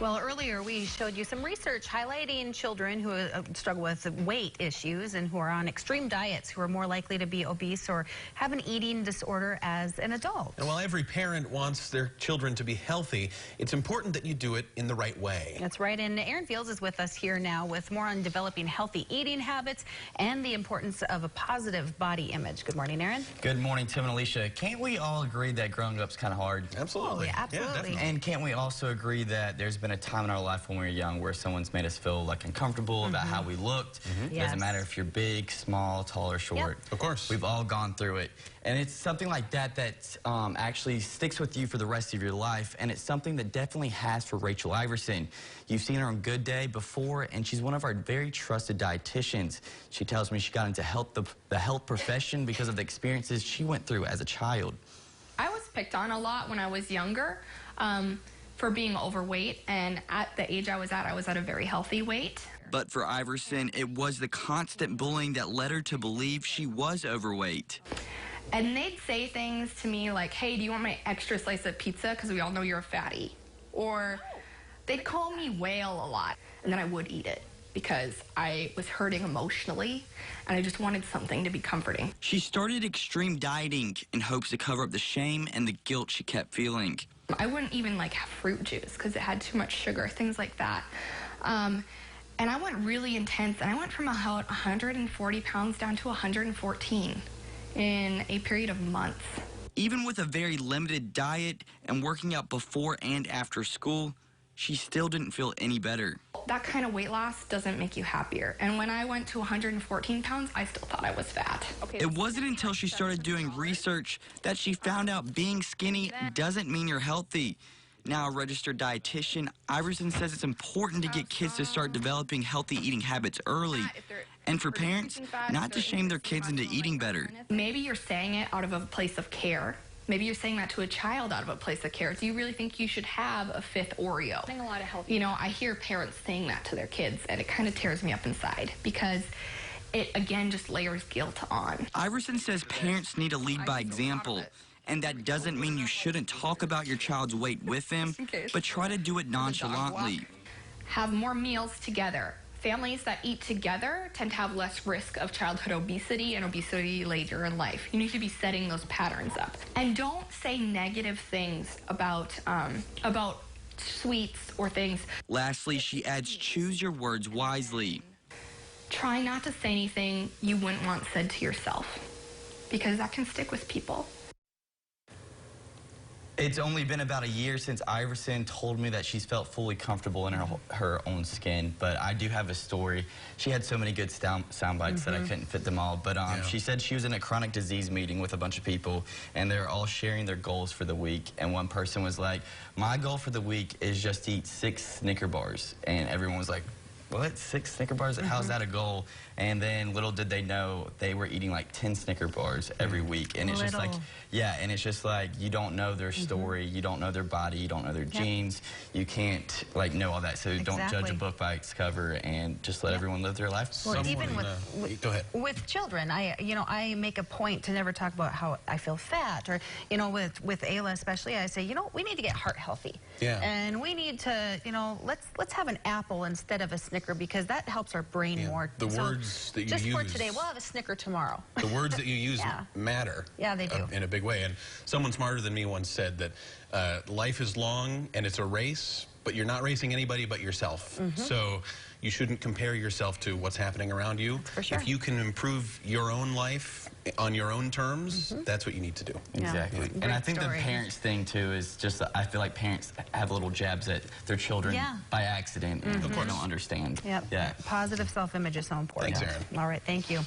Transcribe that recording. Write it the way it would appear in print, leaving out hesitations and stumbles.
Well, earlier we showed you some research highlighting children who struggle with weight issues and who are on extreme diets, who are more likely to be obese or have an eating disorder as an adult. And while every parent wants their children to be healthy, it's important that you do it in the right way. That's right. And Erin Fields is with us here now with more on developing healthy eating habits and the importance of a positive body image. Good morning, Erin. Good morning, Tim and Alicia. Can't we all agree that growing up's kind of hard? Absolutely. Oh, yeah, absolutely. Yeah, and can't we also agree that there's been a time in our life when we were young where someone's made us feel like uncomfortable about how we looked? It doesn't matter if you're big, small, tall, or short. Yep. Of course. We've all gone through it. And it's something like that that actually sticks with you for the rest of your life. And it's something that definitely has for Rachel Iverson. You've seen her on Good Day before, and she's one of our very trusted dietitians. She tells me she got into the health profession because of the experiences she went through as a child. I was picked on a lot when I was younger for being overweight, and at the age I was at a very healthy weight. But for Iverson, it was the constant bullying that led her to believe she was overweight. And they'd say things to me like, hey, do you want my extra slice of pizza? Because we all know you're a fatty. Or they'd call me whale a lot, and then I would eat it because I was hurting emotionally, and I just wanted something to be comforting. She started extreme dieting in hopes to cover up the shame and the guilt she kept feeling. I wouldn't even like have fruit juice because it had too much sugar, things like that. And I went really intense, and I went from about 140 pounds down to 114 in a period of months. Even with a very limited diet and working out before and after school, she still didn't feel any better. That kind of weight loss doesn't make you happier. And when I went to 114 pounds, I still thought I was fat. It wasn't until she started doing research that she found out being skinny doesn't mean you're healthy. Now a registered dietitian, Iverson says it's important to get kids to start developing healthy eating habits early. And for parents, not to shame their kids into eating better. Maybe you're saying it out of a place of care. Maybe you're saying that to a child out of a place of care. Do you really think you should have a fifth Oreo? A lot of healthy. You know, I hear parents saying that to their kids, and it kind of tears me up inside because it, again, just layers guilt on. Iverson says parents need to lead by example. And that doesn't mean you shouldn't talk about your child's weight with them, but try to do it nonchalantly. Have more meals together. Families that eat together tend to have less risk of childhood obesity and obesity later in life. You need to be setting those patterns up. And don't say negative things about sweets or things. Lastly, she adds, choose your words wisely. Try not to say anything you wouldn't want said to yourself, because that can stick with people. It's only been about a year since Iverson told me that she's felt fully comfortable in her own skin, but I do have a story. She had so many good sound bites that I couldn't fit them all, but she said she was in a chronic disease meeting with a bunch of people, and they're all sharing their goals for the week, and one person was like, my goal for the week is just to eat 6 Snicker bars, and everyone was like, what, 6 Snicker bars? How's that a goal? And then little did they know they were eating like 10 Snicker bars every week. And it's just like, yeah, and it's just like you don't know their story, you don't know their body, you don't know their genes, you can't like know all that. So don't judge a book by its cover and just let everyone live their life. Well, even with children, I make a point to never talk about how I feel fat, or with Ayla especially, I say, we need to get heart healthy. Yeah. And we need to, let's have an apple instead of a Snicker, because that helps our brain more. The words that you use. Just for today, we'll have a Snicker tomorrow. The words that you use matter. Yeah, they do. In a big way. And someone smarter than me once said that life is long and it's a race, but you're not racing anybody but yourself. So you shouldn't compare yourself to what's happening around you. For sure. If you can improve your own life on your own terms, that's what you need to do. Exactly. And I think the parents thing too is just, I feel like parents have little jabs at their children by accident and they don't understand. Positive self-image is so important. Thanks, Erin. All right, thank you.